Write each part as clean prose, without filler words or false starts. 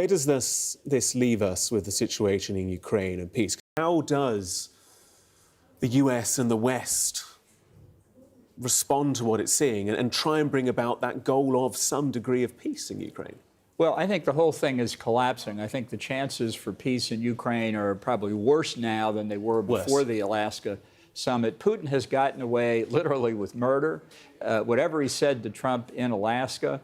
where does this leave us with the situation in Ukraine and peace? How does the US and the West respond to what it's seeing and try and bring about that goal of some degree of peace in Ukraine? Well, I think the whole thing is collapsing. I think the chances for peace in Ukraine are probably worse now than they were before the Alaska summit. Putin has gotten away literally with murder. Whatever he said to Trump in Alaska,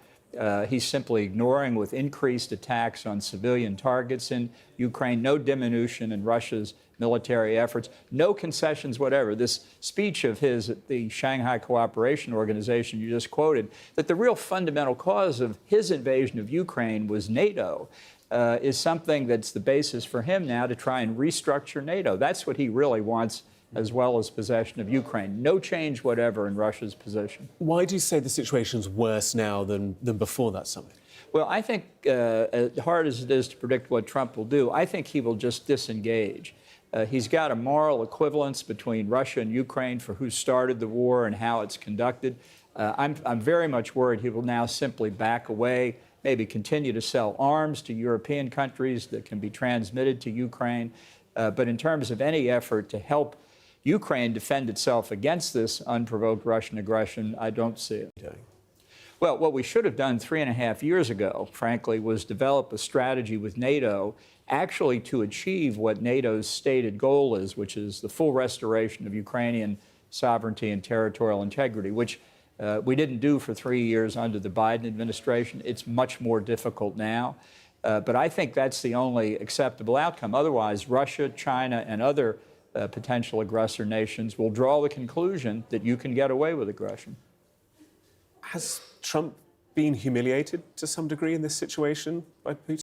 he's simply ignoring with increased attacks on civilian targets in Ukraine, no diminution in Russia's military efforts, no concessions whatever. This speech of his at the Shanghai Cooperation Organization you just quoted, that the real fundamental cause of his invasion of Ukraine was NATO, is something that's the basis for him now to try and restructure NATO. That's what he really wants, as well as possession of Ukraine. No change whatever in Russia's position. Why do you say the situation's worse now than before that summit? Well, I think, as hard as it is to predict what Trump will do, I think he will just disengage. He's got a moral equivalence between Russia and Ukraine for who started the war and how it's conducted. I'm very much worried he will now simply back away, maybe continue to sell arms to European countries that can be transmitted to Ukraine. But in terms of any effort to help Ukraine defend itself against this unprovoked Russian aggression, I don't see it. Well, what we should have done 3.5 years ago, frankly, was develop a strategy with NATO actually to achieve what NATO's stated goal is, which is the full restoration of Ukrainian sovereignty and territorial integrity, which we didn't do for 3 years under the Biden administration. It's much more difficult now. But I think that's the only acceptable outcome. Otherwise, Russia, China, and other potential aggressor nations will draw the conclusion that you can get away with aggression. Has Trump been humiliated to some degree in this situation by Putin?